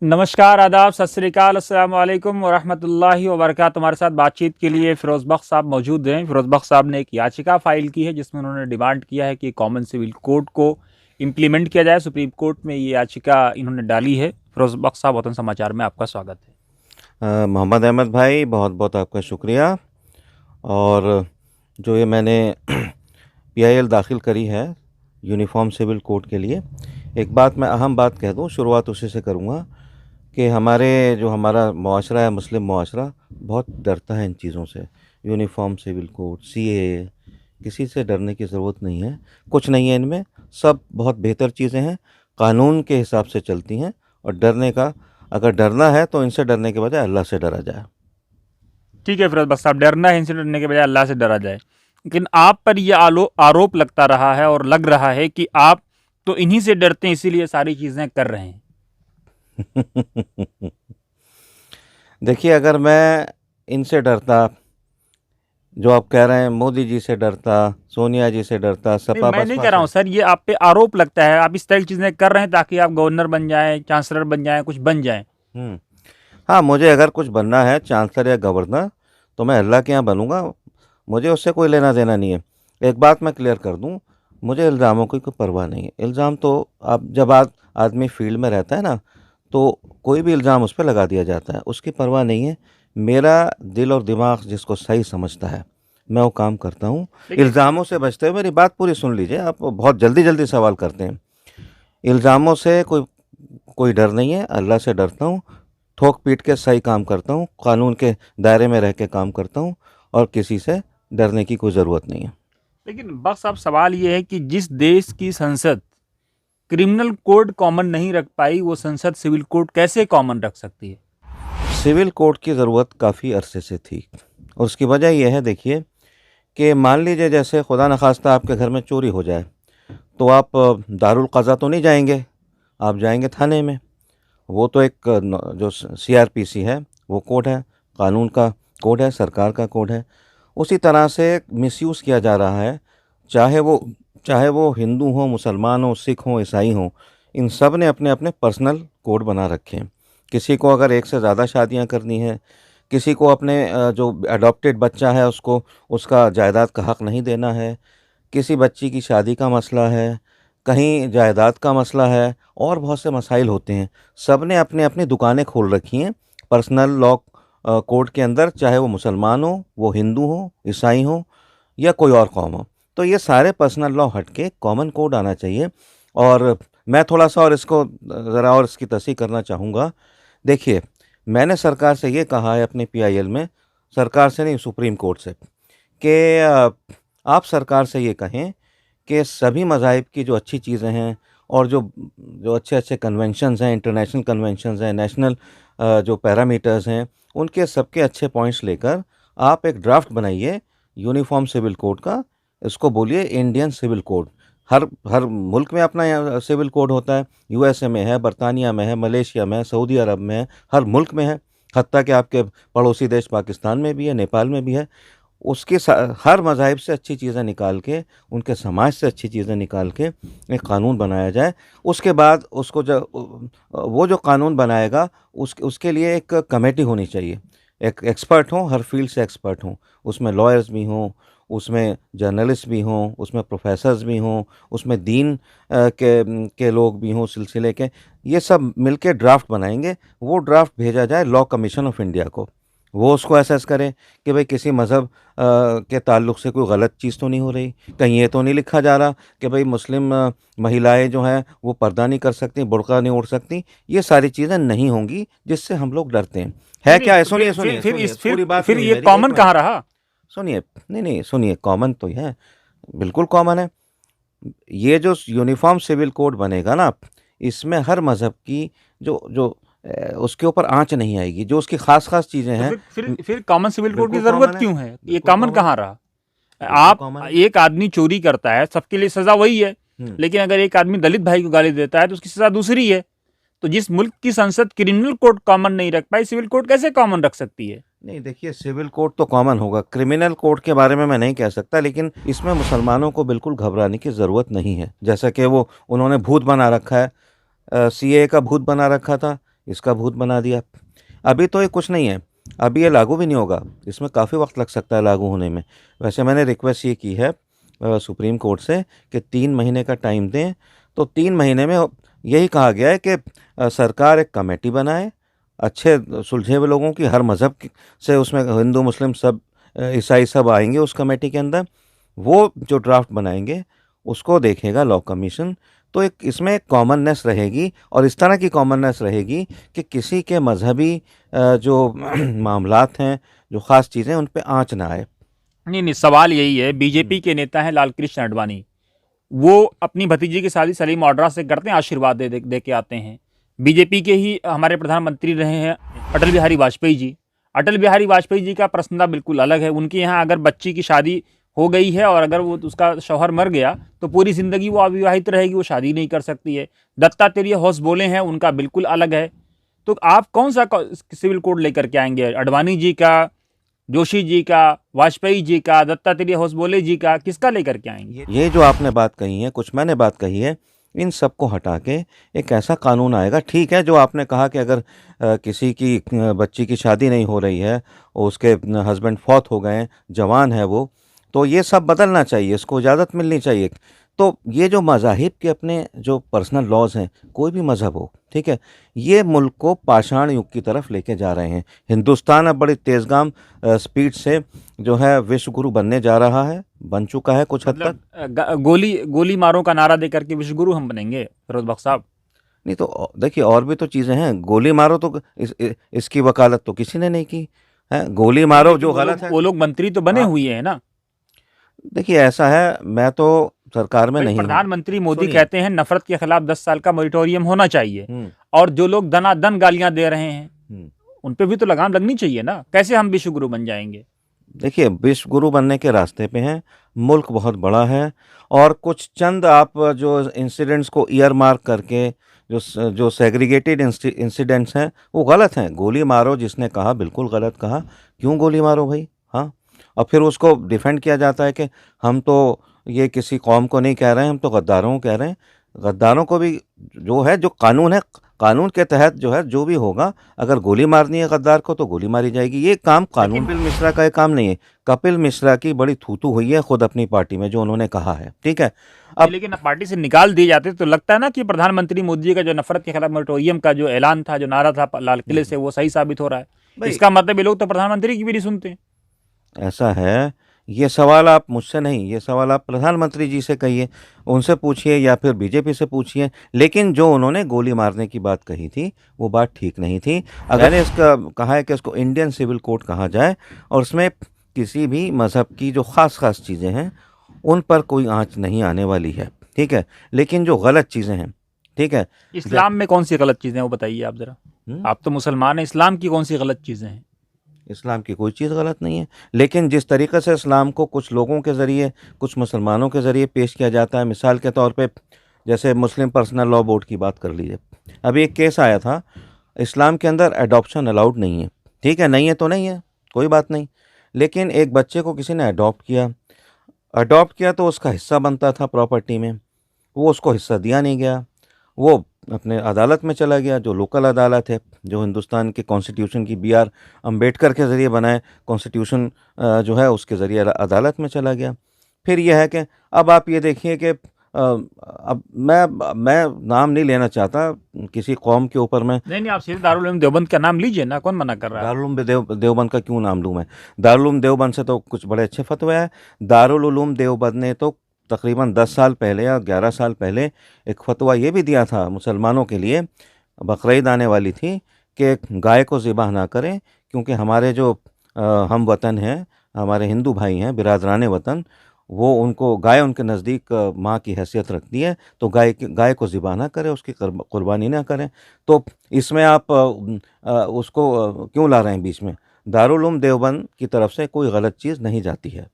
नमस्कार, आदाब, सत श्री अकाल, अस्सलाम वालेकुम व रहमतुल्लाहि व बरकातहू। हमारे साथ बातचीत के लिए फ़िरोज़ बख्श साहब मौजूद हैं। फ़िरोज़ बख्श साहब ने एक याचिका फ़ाइल की है जिसमें उन्होंने डिमांड किया है कि कॉमन सिविल कोड को इम्प्लीमेंट किया जाए। सुप्रीम कोर्ट में ये याचिका इन्होंने डाली है। फ़िरोज़ बख्श साहब, वतन समाचार में आपका स्वागत है। मोहम्मद अहमद भाई, बहुत बहुत आपका शुक्रिया। और जो ये मैंने पीआईएल दाखिल करी है यूनिफॉर्म सिविल कोड के लिए, एक बात मैं अहम बात कह दूं, शुरुआत उसी से करूंगा कि हमारा मुआशरा है, मुस्लिम मुआशरा बहुत डरता है इन चीज़ों से। यूनिफॉर्म सिविल कोड, सीएए, किसी से डरने की ज़रूरत नहीं है। कुछ नहीं है इनमें, सब बहुत बेहतर चीज़ें हैं, कानून के हिसाब से चलती हैं। और अगर डरना है तो इनसे डरने के बजाय अल्लाह से डरा जाए। ठीक है फ़िरोज़ बख्श साहब, डरना है इनसे डरने के बजाय अल्लाह से डरा जाए। लेकिन आप पर यह आरोप लगता रहा है और लग रहा है कि आप तो इन्हीं से डरते हैं, इसीलिए सारी चीज़ें कर रहे हैं। देखिए, अगर मैं इनसे डरता, जो आप कह रहे हैं, मोदी जी से डरता, सोनिया जी से डरता, नहीं, सपा मैं नहीं बसपा कह रहा हूँ से। सर, ये आप पे आरोप लगता है। आप इस तरह की चीजें कर रहे हैं ताकि आप गवर्नर बन जाएं, चांसलर बन जाएं, कुछ बन जाएं। हम्म। हाँ, मुझे अगर कुछ बनना है, चांसलर या गवर्नर, तो मैं अल्लाह के यहाँ बनूंगा। मुझे उससे कोई लेना देना नहीं है। एक बात मैं क्लियर कर दूं, मुझे इल्ज़ामों की कोई परवाह नहीं है। इल्ज़ाम तो आप जब आदमी फील्ड में रहता है ना, तो कोई भी इल्ज़ाम उस पर लगा दिया जाता है, उसकी परवाह नहीं है। मेरा दिल और दिमाग जिसको सही समझता है, मैं वो काम करता हूँ। लेकिन इल्ज़ामों से बचते हुए, मेरी बात पूरी सुन लीजिए, आप बहुत जल्दी जल्दी सवाल करते हैं। इल्ज़ामों से कोई कोई डर नहीं है, अल्लाह से डरता हूँ। ठोक पीट के सही काम करता हूँ, कानून के दायरे में रह के काम करता हूँ, और किसी से डरने की कोई ज़रूरत नहीं है। लेकिन बस अब सवाल ये है कि जिस देश की संसद क्रिमिनल कोड कॉमन नहीं रख पाई, वो संसद सिविल कोड कैसे कॉमन रख सकती है? सिविल कोड की ज़रूरत काफ़ी अरसे से थी, और उसकी वजह यह है, देखिए, कि मान लीजिए जैसे खुदा न खास्ता आपके घर में चोरी हो जाए, तो आप दारुल क़ज़ा तो नहीं जाएंगे, आप जाएंगे थाने में। वो तो एक जो सीआरपीसी है, वो कोड है, कानून का कोड है, सरकार का कोड है। उसी तरह से मिसयूज़ किया जा रहा है। चाहे वो चाहे वो हिंदू हो, मुसलमान हो, सिख हो, ईसाई हो, इन सब ने अपने अपने पर्सनल कोड बना रखे हैं। किसी को अगर एक से ज़्यादा शादियां करनी है, किसी को अपने जो अडॉप्टेड बच्चा है उसको उसका जायदाद का हक नहीं देना है, किसी बच्ची की शादी का मसला है, कहीं जायदाद का मसला है, और बहुत से मसाइल होते हैं। सब ने अपने अपनी दुकानें खोल रखी हैं पर्सनल लॉ कोड के अंदर, चाहे वो मुसलमान हो, वो हिंदू हो, ईसाई हो, या कोई और कौम हो। तो ये सारे पर्सनल लॉ हट के कॉमन कोड आना चाहिए। और मैं थोड़ा सा और इसको ज़रा और इसकी तस्हीह करना चाहूँगा। देखिए, मैंने सरकार से ये कहा है अपने पीआईएल में, सरकार से नहीं, सुप्रीम कोर्ट से, कि आप सरकार से ये कहें कि सभी मज़ाहिब की जो अच्छी चीज़ें हैं, और जो जो अच्छे अच्छे कन्वेंशंस हैं, इंटरनेशनल कन्वेंशंस हैं, नेशनल जो पैरामीटर्स हैं, उनके सबके अच्छे पॉइंट्स लेकर आप एक ड्राफ्ट बनाइए यूनिफॉर्म सिविल कोड का। इसको बोलिए इंडियन सिविल कोड। हर हर मुल्क में अपना सिविल कोड होता है। यूएसए में है, बरतानिया में है, मलेशिया में है, सऊदी अरब में है, हर मुल्क में है। हत्ता कि आपके पड़ोसी देश पाकिस्तान में भी है, नेपाल में भी है। हर मज़ाहिब से अच्छी चीज़ें निकाल के, उनके समाज से अच्छी चीज़ें निकाल के एक कानून बनाया जाए। उसके बाद उसको वो जो कानून बनाएगा, उसके लिए एक कमेटी होनी चाहिए। एक एक्सपर्ट हों, हर फील्ड से एक्सपर्ट हों, उसमें लॉयर्स भी हों, उसमें जर्नलिस्ट भी हों, उसमें प्रोफेसर्स भी हों, उसमें दीन के लोग भी हों, सिलसिले के। ये सब मिलके ड्राफ्ट बनाएंगे। वो ड्राफ्ट भेजा जाए लॉ कमीशन ऑफ इंडिया को। वो उसको असेस करें कि भाई किसी मज़हब के ताल्लुक़ से कोई गलत चीज़ तो नहीं हो रही, कहीं ये तो नहीं लिखा जा रहा कि भाई मुस्लिम महिलाएं जो हैं वो पर्दा नहीं कर सकती, बुर्का नहीं ओढ़ सकती। ये सारी चीज़ें नहीं होंगी जिससे हम लोग डरते हैं। नहीं है नहीं, क्या है? तो सुनिए सुनिए फिर सुनिए, इस पूरी बात फिर नहीं हुई ये मेरी, एक कॉमन मिनट कहाँ रहा? सुनिए। नहीं नहीं, सुनिए, कॉमन तो है, बिल्कुल कॉमन है। ये जो यूनिफॉर्म सिविल कोड बनेगा ना, इसमें हर मज़हब की जो जो उसके ऊपर आँच नहीं आएगी, जो उसकी ख़ास ख़ास चीज़ें तो हैं। फिर कॉमन सिविल कोड की बिल्कुल जरूरत कॉमन है, क्यों है? ये बिल्कुल कॉमन कॉमन है, कहाँ रहा? बिल्कुल आप कॉमन है। एक आदमी चोरी करता है, सबके लिए सजा वही है। हुँ। लेकिन अगर एक आदमी दलित भाई को गाली देता है तो उसकी सजा दूसरी है। तो जिस मुल्क की संसद क्रिमिनल कोड कॉमन नहीं रख पाई, सिविल कोड कैसे कॉमन रख सकती है? नहीं, देखिए, सिविल कोड तो कॉमन होगा, क्रिमिनल कोड के बारे में मैं नहीं कह सकता, लेकिन इसमें मुसलमानों को बिल्कुल घबराने की ज़रूरत नहीं है। जैसा कि वो उन्होंने भूत बना रखा है, सीएए का भूत बना रखा था, इसका भूत बना दिया। अभी तो ये कुछ नहीं है, अभी ये लागू भी नहीं होगा, इसमें काफ़ी वक्त लग सकता है लागू होने में। वैसे मैंने रिक्वेस्ट ये की है सुप्रीम कोर्ट से कि 3 महीने का टाइम दें। तो 3 महीने में यही कहा गया है कि सरकार एक कमेटी बनाए, अच्छे सुलझे हुए लोगों की, हर मज़हब से, उसमें हिंदू मुस्लिम सब, ईसाई सब आएंगे उस कमेटी के अंदर। वो जो ड्राफ्ट बनाएंगे उसको देखेगा लॉ कमीशन। तो एक इसमें एक कॉमननेस रहेगी, और इस तरह की कॉमननेस रहेगी कि किसी के मजहबी जो मामलात हैं, जो ख़ास चीज़ें, उन पे आँच ना आए। नहीं नहीं, सवाल यही है, बीजेपी के नेता हैं लाल कृष्ण आडवाणी, वो अपनी भतीजी की शादी सलीम ऑड्रा से करते हैं, आशीर्वाद दे के आते हैं। बीजेपी के ही हमारे प्रधानमंत्री रहे हैं अटल बिहारी वाजपेयी जी। अटल बिहारी वाजपेयी जी का पर्सनल बिल्कुल अलग है। उनके यहाँ अगर बच्ची की शादी हो गई है और अगर वो उसका शौहर मर गया तो पूरी जिंदगी वो अविवाहित रहेगी, वो शादी नहीं कर सकती है। दत्तात्रेय होस बोले हैं, उनका बिल्कुल अलग है। तो आप कौन सा सिविल कोड लेकर के आएंगे? अडवाणी जी का, जोशी जी का, वाजपेयी जी का, दत्तात्रेय होसबोले जी का, किसका लेकर के आएंगे? ये जो आपने बात कही है, कुछ मैंने बात कही है, इन सब को हटा के एक ऐसा कानून आएगा। ठीक है, जो आपने कहा कि अगर किसी की बच्ची की शादी नहीं हो रही है, उसके हस्बैंड फौत हो गए हैं, जवान है वो, तो ये सब बदलना चाहिए, इसको इजाज़त मिलनी चाहिए। तो ये जो मज़ाहिब के अपने जो पर्सनल लॉज हैं, कोई भी मज़हब हो, ठीक है, ये मुल्क को पाषाण युग की तरफ लेके जा रहे हैं। हिंदुस्तान अब बड़ी तेज़गाम स्पीड से जो है विश्व गुरु बनने जा रहा है, बन चुका है कुछ हद तक। मतलब गोली गोली मारो का नारा देकर के विश्व गुरु हम बनेंगे फिरोज बख्श साहब? नहीं तो देखिए, और भी तो चीज़ें हैं। गोली मारो तो इसकी वकालत तो किसी ने नहीं की है। गोली मारो जो गलत है। वो लोग मंत्री तो बने हाँ, हुए हैं ना देखिए ऐसा है, मैं तो सरकार में भाई। नहीं हूँ। प्रधानमंत्री मोदी सुनिए। कहते हैं नफरत के खिलाफ 10 साल का मॉरिटोरियम होना चाहिए, हम्म और जो लोग दनादन गालियां दे रहे हैं हम्म। उन पे भी तो लगाम लगनी चाहिए ना। कैसे हम विश्व गुरु बन जाएंगे? देखिए, विश्व गुरु बनने के रास्ते पे हैं, मुल्क बहुत बड़ा है, और कुछ चंद आप जो इंसिडेंट्स को ईयर मार्क करके, जो सेग्रीगेटेड इंसिडेंट्स हैं, वो गलत हैं। गोली मारो जिसने कहा, बिल्कुल गलत कहा। क्यों गोली मारो भाई? हाँ, और फिर उसको डिफेंड किया जाता है कि हम तो ये किसी कौम को नहीं कह रहे हैं, हम तो गद्दारों को कह रहे हैं। गद्दारों को भी जो है, जो कानून है, कानून के तहत जो है, जो भी होगा, अगर गोली मारनी है गद्दार को तो गोली मारी जाएगी। ये काम कानून, कपिल मिश्रा का ये काम नहीं है। कपिल मिश्रा की बड़ी थूथू हुई है खुद अपनी पार्टी में, जो उन्होंने कहा है, ठीक है। अब लेकिन अब पार्टी से निकाल दिए जाते तो लगता है ना कि प्रधानमंत्री मोदी जी का जो नफरत के खिलाफ मॉरिटोरियम का जो ऐलान था, जो नारा था लाल किले से, वो सही साबित हो रहा है। भाई, इसका मतलब ये लोग तो प्रधानमंत्री की भी नहीं सुनते। ऐसा है, ये सवाल आप मुझसे नहीं, ये सवाल आप प्रधानमंत्री जी से कहिए, उनसे पूछिए, या फिर बीजेपी से पूछिए। लेकिन जो उन्होंने गोली मारने की बात कही थी, वो बात ठीक नहीं थी। अगर मैंने इसका कहा है कि इसको इंडियन सिविल कोड कहा जाए, और उसमें किसी भी मज़हब की जो ख़ास ख़ास चीज़ें हैं, उन पर कोई आँच नहीं आने वाली है, ठीक है। लेकिन जो गलत चीज़ें हैं, ठीक है। इस्लाम में कौन सी गलत चीजें हैं वो बताइए आप जरा। आप तो मुसलमान हैं, इस्लाम की कौन सी गलत चीजें हैं? इस्लाम की कोई चीज़ गलत नहीं है, लेकिन जिस तरीक़े से इस्लाम को कुछ लोगों के ज़रिए, कुछ मुसलमानों के ज़रिए पेश किया जाता है, मिसाल के तौर पे जैसे मुस्लिम पर्सनल लॉ बोर्ड की बात कर लीजिए। अभी एक केस आया था, इस्लाम के अंदर अडॉप्शन अलाउड नहीं है, ठीक है, नहीं है तो नहीं है, कोई बात नहीं। लेकिन एक बच्चे को किसी ने अडॉप्ट किया तो उसका हिस्सा बनता था प्रॉपर्टी में, वो उसको हिस्सा दिया नहीं गया। वो अपने अदालत में चला गया, जो लोकल अदालत है, जो हिंदुस्तान के कॉन्स्टिट्यूशन की BR अम्बेडकर के ज़रिए बनाए कॉन्स्टिट्यूशन जो है, उसके ज़रिए अदालत में चला गया। फिर यह है कि अब आप ये देखिए कि अब मैं नाम नहीं लेना चाहता किसी कौम के ऊपर। मैं नहीं नहीं, आप सीधे दारुल उलूम देवबंद का नाम लीजिए ना, कौन मना कर रहा है? दारुल उलूम देवबंद का क्यों नाम लूँ मैं? दारुल उलूम देवबंद से तो कुछ बड़े अच्छे फतवे हैं। दारुल उलूम देवबंद ने तो तकरीबन 10 साल पहले या 11 साल पहले एक फतवा ये भी दिया था मुसलमानों के लिए, बकरीद आने वाली थी, कि गाय को ज़िबह ना करें, क्योंकि हमारे जो हम वतन हैं, हमारे हिंदू भाई हैं, बिरादरान वतन, वो उनको गाय उनके नज़दीक माँ की हैसियत रखती है, तो गाय को ज़िबह ना करें, उसकी कुर्बानी ना करें। तो इसमें आप उसको क्यों ला रहे हैं बीच में? दारुल उलूम देवबंद की तरफ से कोई गलत चीज़ नहीं जाती है।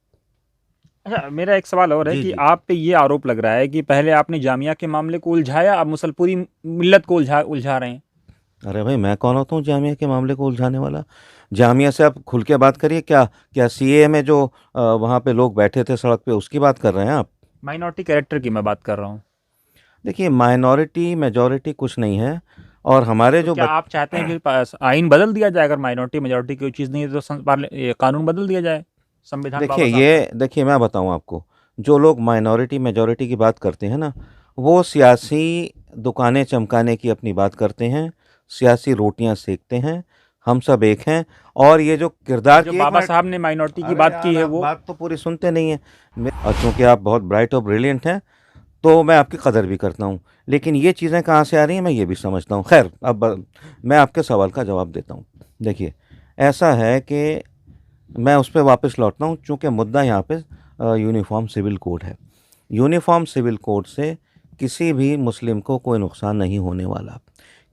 अच्छा, मेरा एक सवाल और है जी कि जी। आप पे ये आरोप लग रहा है कि पहले आपने जामिया के मामले को उलझाया, अब पूरी मिल्लत को उलझा रहे हैं। अरे भाई, मैं कौन होता हूँ जामिया के मामले को उलझाने वाला? जामिया से आप खुल के बात करिए। क्या क्या CAA में जो वहाँ पे लोग बैठे थे सड़क पे, उसकी बात कर रहे हैं आप? माइनॉरिटी कैरेक्टर की मैं बात कर रहा हूँ। देखिए, माइनॉरिटी मेजॉरिटी कुछ नहीं है। और हमारे तो जो क्या आप चाहते हैं कि आइन बदल दिया जाए, अगर माइनॉरिटी मेजॉरिटी कोई चीज़ नहीं है तो ये कानून बदल दिया जाए, संविधान बाबा साहब का? देखिए मैं बताऊं आपको, जो लोग माइनॉरिटी मेजॉरिटी की बात करते हैं ना, वो सियासी दुकानें चमकाने की अपनी बात करते हैं, सियासी रोटियां सेकते हैं। हम सब एक हैं। और ये जो किरदार जो की, एक बाबा मिनट, साहब ने माइनॉरिटी की अरे बात की यार है आप वो। बात तो पूरी सुनते नहीं है। और चूंकि आप बहुत ब्राइट और ब्रिलियंट हैं, तो मैं आपकी कदर भी करता हूँ, लेकिन ये चीज़ें कहाँ से आ रही हैं मैं ये भी समझता हूँ। खैर, अब मैं आपके सवाल का जवाब देता हूँ। देखिए, ऐसा है कि मैं उस पे वापस लौटता हूँ, चूँकि मुद्दा यहाँ पे यूनिफ़ॉर्म सिविल कोड है। यूनिफ़ॉर्म सिविल कोड से किसी भी मुस्लिम को कोई नुकसान नहीं होने वाला।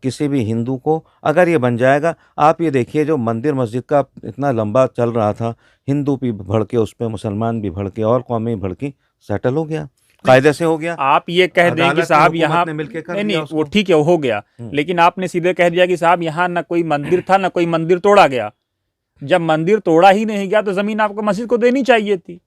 किसी भी हिंदू को अगर ये बन जाएगा, आप ये देखिए जो मंदिर मस्जिद का इतना लंबा चल रहा था, हिंदू भी भड़के उस पे, मुसलमान भी भड़के और कौमें भी भड़की, सेटल हो गया, नहीं, कायदे से हो गया। आप ये कह दें कि अदालत ने, साहब हुकूमत यहाँ, ने मिलके कर नहीं दिया नहीं वो उसको। ठीक है, वो हो गया। हुँ। लेकिन आपने सीधे कह दिया कि साहब यहाँ ना कोई मंदिर था ना कोई मंदिर तोड़ा गया। जब मंदिर तोड़ा ही नहीं गया तो जमीन आपको मस्जिद को देनी चाहिए थी।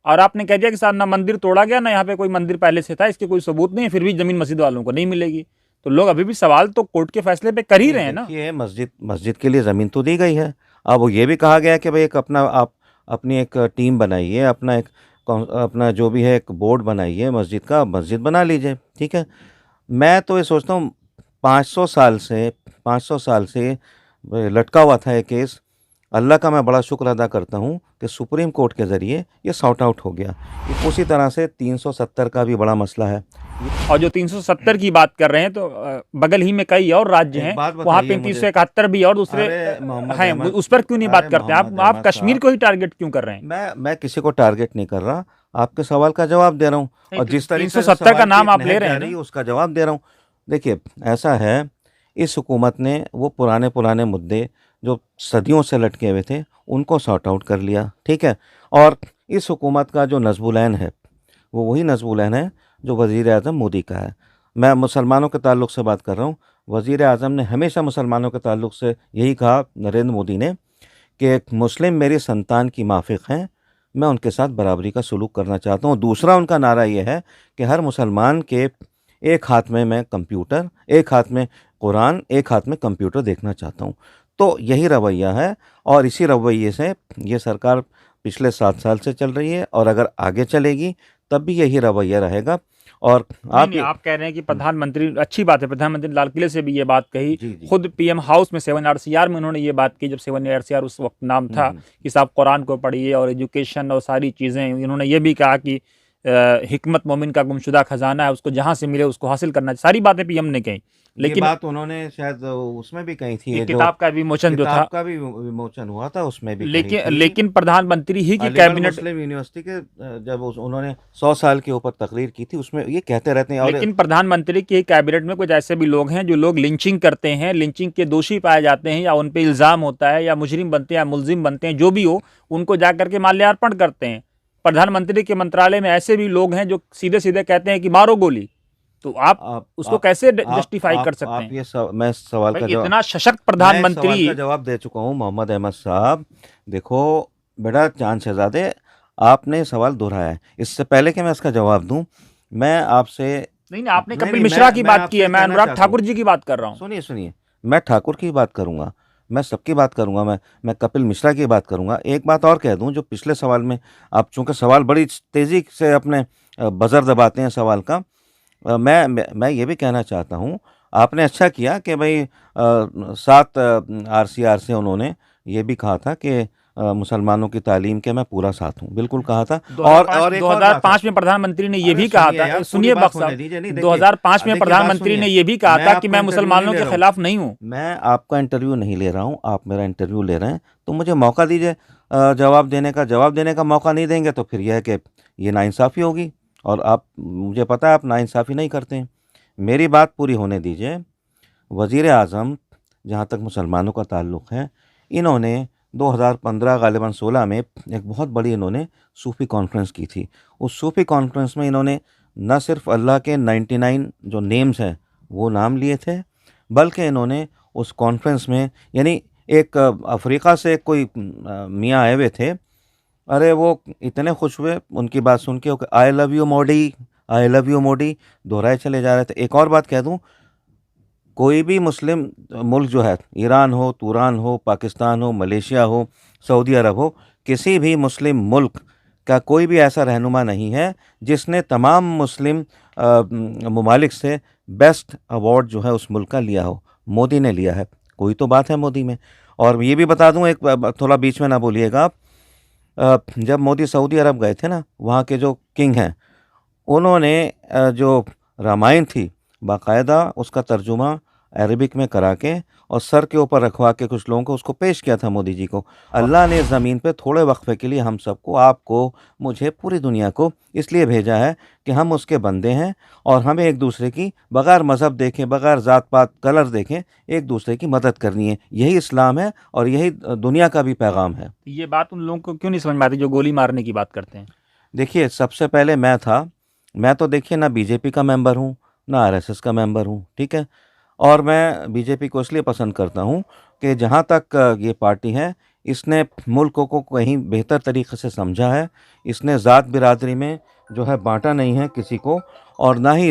और आपने कह दिया कि साहब ना मंदिर तोड़ा गया ना यहाँ पे कोई मंदिर पहले से था, इसके कोई सबूत नहीं है, फिर भी जमीन मस्जिद वालों को नहीं मिलेगी। तो लोग अभी भी सवाल तो कोर्ट के फैसले पे कर ही नहीं रहे हैं ना। देखिए, मस्जिद मस्जिद के लिए ज़मीन तो दी गई है। अब वो ये भी कहा गया है कि भाई एक अपना आप अपनी एक टीम बनाइए, अपना एक अपना जो भी है एक बोर्ड बनाइए मस्जिद का, मस्जिद बना लीजिए, ठीक है। मैं तो ये सोचता हूँ 500 साल से 500 साल से लटका हुआ था ये केस। अल्लाह का मैं बड़ा शुक्र अदा करता हूँ कि सुप्रीम कोर्ट के ज़रिए ये सॉर्ट आउट हो गया। उसी तरह से 370 का भी बड़ा मसला है। और जो 370 की बात कर रहे हैं तो बगल ही में कई और राज्य एक हैं, बात वहाँ बताइए मुझे। 3571 भी और दूसरे अरे मोहम्मद हैं, अहमद, उस पर क्यों नहीं बात अरे करते हैं मोहम्मद आप अहमद कश्मीर साहब, को ही टारगेट क्यों कर रहे हैं? मैं किसी को टारगेट नहीं कर रहा, आपके सवाल का जवाब दे रहा हूँ, नहीं, और जिस तरीके से 370 का सवाल की नाम एक आप ले नहज रहे जा हैं रही ना। है उसका जवाब दे रहा हूँ। देखिए, ऐसा है, इस हुकूमत ने वो पुराने पुराने मुद्दे जो सदियों से लटके हुए थे उनको सॉर्ट आउट कर लिया, ठीक है। और इस हुकूमत का जो नज़्बुलैन है, वो वही नज़्बुलैन है जो वज़ीर आज़म मोदी का है। मैं मुसलमानों के ताल्लुक़ से बात कर रहा हूँ। वज़ीर आज़म ने हमेशा मुसलमानों के ताल्लुक़ से यही कहा, नरेंद्र मोदी ने, कि एक मुस्लिम मेरी संतान की माफ़िक हैं, मैं उनके साथ बराबरी का सलूक करना चाहता हूँ। दूसरा उनका नारा ये है कि हर मुसलमान के एक हाथ में मैं कंप्यूटर, एक हाथ में कुरान, एक हाथ में कंप्यूटर देखना चाहता हूँ। तो यही रवैया है, और इसी रवैये से ये सरकार पिछले 7 साल से चल रही है, और अगर आगे चलेगी तब भी यही रवैया रहेगा। और नहीं आप नहीं, ये आप कह रहे हैं कि प्रधानमंत्री, अच्छी बात है, प्रधानमंत्री लाल किले से भी ये बात कही। जी, जी। खुद पीएम हाउस में 7 आरसीआर में उन्होंने ये बात की, जब 7 आरसीआर उस वक्त नाम हुँ, था, हुँ। कि साहब कुरान को पढ़िए और एजुकेशन और सारी चीज़ें। इन्होंने ये भी कहा कि हिकमत मोमिन का गुमशुदा खजाना है, उसको जहाँ से मिले उसको हासिल करना चाहिए। सारी बातें पीएम ने कही। ये लेकिन बात उन्होंने शायद उसमें भी कही थी, एक ये जो किताब का विमोचन जो था, किताब का भी विमोचन हुआ था उसमें भी कही लेकिन थी। लेकिन प्रधानमंत्री ही की अलीगढ़ कैबिनेट, मुस्लिम यूनिवर्सिटी के जब उन्होंने 100 साल के ऊपर तकरीर की थी, उसमें ये कहते रहते हैं। और लेकिन प्रधानमंत्री की कैबिनेट में कुछ ऐसे भी लोग हैं जो लोग लिंचिंग करते हैं, लिंचिंग के दोषी पाए जाते हैं, या उन पे इल्जाम होता है, या मुजरिम बनते हैं या मुलजिम बनते हैं, जो भी हो, उनको जा करके माल्यार्पण करते हैं। प्रधानमंत्री के मंत्रालय में ऐसे भी लोग हैं जो सीधे सीधे कहते हैं कि मारो गोली। तो आप आप उसको कैसे आप जस्टिफाई कर सकते आप हैं? ये मैं इस सवाल भाई का जवाब इतना सशक्त मैं इस सवाल प्रधानमंत्री। का जवाब दे चुका हूँ मोहम्मद अहमद साहब। देखो बेटा चांद शहजादे, आपने सवाल दोहराया है। इससे पहले कि मैं इसका जवाब दूं, मैं आपसे नहीं नहीं, आपने नहीं कपिल नहीं मिश्रा की मैं बात की आपसे है, ये मैं कहना अनुराग चाहता हूँ। ठाकुर जी की बात कर रहा हूँ। सुनिए सुनिए, मैं ठाकुर की बात करूंगा, मैं सबकी बात करूंगा, मैं कपिल मिश्रा की बात करूंगा। एक बात और कह दूं, जो पिछले सवाल में आप चूंकि सवाल बड़ी तेजी से अपने बजर दबाते हैं सवाल का, मैं ये भी कहना चाहता हूँ, आपने अच्छा किया कि भाई 7 आरसीआर से उन्होंने ये भी कहा था कि मुसलमानों की तालीम के मैं पूरा साथ हूँ, बिल्कुल कहा था। और एक और बात है, 2005 में प्रधानमंत्री ने ये अरे भी कहा सुनिए था, यार, पूरी सुनिए बात बख्श होने साहब, दीजिए। नहीं देखिए, 2005 में देखिए बात प्रधानमंत्री ने सुनिए, ये भी कहा मैं था कि आपका मैं इंटरव्यू नहीं मुसलमानों ले के रहा हूँ, खिलाफ नहीं हूँ। मैं आपका इंटरव्यू नहीं ले रहा हूँ, आप मेरा इंटरव्यू ले रहे हैं, तो मुझे मौका दीजिए जवाब देने का मौका नहीं देंगे तो फिर यह है कि ये नाइंसाफ़ी होगी, और आप, मुझे पता है आप नाइंसाफ़ी नहीं करते हैं। मेरी बात पूरी होने दीजिए। वज़ीर आज़म, जहाँ तक मुसलमानों का ताल्लुक़ है, इन्होंने 2015 गालिबन 16 में एक बहुत बड़ी इन्होंने सूफ़ी कॉन्फ्रेंस की थी। उस सूफ़ी कॉन्फ्रेंस में इन्होंने न सिर्फ अल्लाह के 99 जो नेम्स हैं वो नाम लिए थे, बल्कि इन्होंने उस कॉन्फ्रेंस में, यानी एक अफ्रीका से कोई मियाँ आए हुए थे। अरे वो इतने खुश हुए उनकी बात सुन के, I love you Modi, I love you Modi दोहराए चले जा रहे थे। एक और बात कह दूं, कोई भी मुस्लिम मुल्क जो है, ईरान हो, तुरान हो, पाकिस्तान हो, मलेशिया हो, सऊदी अरब हो, किसी भी मुस्लिम मुल्क का कोई भी ऐसा रहनुमा नहीं है जिसने तमाम मुस्लिम ममालिक से बेस्ट अवार्ड जो है उस मुल्क का लिया हो। मोदी ने लिया है, कोई तो बात है मोदी में। और ये भी बता दूं, एक थोड़ा बीच में ना बोलिएगा आप, जब मोदी सऊदी अरब गए थे ना, वहाँ के जो किंग हैं, उन्होंने जो रामायण थी बाकायदा उसका तर्जुमा अरबिक में करा के और सर के ऊपर रखवा के कुछ लोगों को उसको पेश किया था मोदी जी को। अल्लाह ने ज़मीन पे थोड़े वक्फे के लिए हम सबको, आपको, मुझे, पूरी दुनिया को इसलिए भेजा है कि हम उसके बंदे हैं और हमें एक दूसरे की बग़ैर मज़हब देखें, बग़ैर ज़ात पात कलर देखें, एक दूसरे की मदद करनी है। यही इस्लाम है और यही दुनिया का भी पैगाम है। ये बात उन लोगों को क्यों नहीं समझ में आती जो गोली मारने की बात करते हैं? देखिए, सबसे पहले मैं तो देखिए ना बीजेपी का मेंबर हूँ, ना आरएसएस का मेंबर हूँ, ठीक है? और मैं बीजेपी को इसलिए पसंद करता हूँ कि जहाँ तक ये पार्टी है, इसने मुल्क को कहीं बेहतर तरीके से समझा है। इसने ज़ात बिरादरी में जो है बाँटा नहीं है किसी को, और ना ही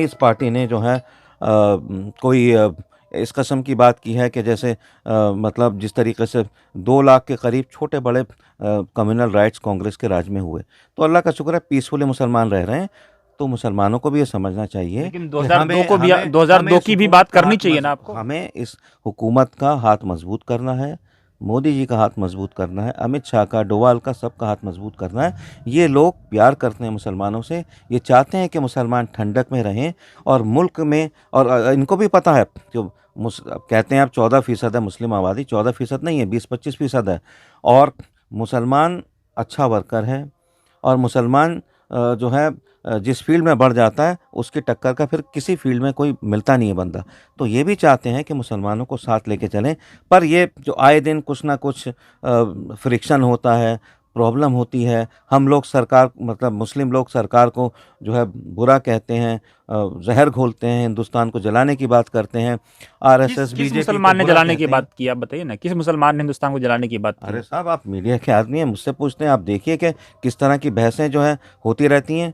इस पार्टी ने जो है कोई इस कस्म की बात की है कि जैसे मतलब जिस तरीके से 2 लाख के करीब छोटे बड़े कम्युनल राइट्स कांग्रेस के राज में हुए। तो अल्लाह का शुक्र है पीसफुली मुसलमान रह रहे हैं। तो मुसलमानों को भी ये समझना चाहिए लेकिन कि 2002 को भी, हमें 2002 इस की भी हुकूमत बात का करनी हाथ चाहिए ना आपको? हमें इस हुकूमत का हाथ मजबूत करना है, मोदी जी का हाथ मजबूत करना है, अमित शाह का, डोवाल का, सबका हाथ मजबूत करना है। ये लोग प्यार करते हैं मुसलमानों से, ये चाहते हैं कि मुसलमान ठंडक में रहें और मुल्क में, और इनको भी पता है जो कहते हैं आप 14% है मुस्लिम आबादी, 14% नहीं है, 20-25% है। और मुसलमान अच्छा वर्कर है, और मुसलमान जो है जिस फील्ड में बढ़ जाता है उसकी टक्कर का फिर किसी फील्ड में कोई मिलता नहीं है बंदा। तो ये भी चाहते हैं कि मुसलमानों को साथ लेके चलें। पर ये जो आए दिन कुछ ना कुछ फ्रिक्शन होता है, प्रॉब्लम होती है, हम लोग सरकार, मतलब मुस्लिम लोग सरकार को जो है बुरा कहते हैं, जहर घोलते हैं, हिंदुस्तान को जलाने की बात करते हैं, आरएसएस किस बीजेपी को मुसलमान ने बुरा जलाने की कहते हैं। बात की, आप बताइए ना, किस मुसलमान ने हिंदुस्तान को जलाने की बात की अरे है? साहब, आप मीडिया के आदमी हैं, मुझसे पूछते हैं, आप देखिए कि किस तरह की बहसें जो है होती रहती हैं।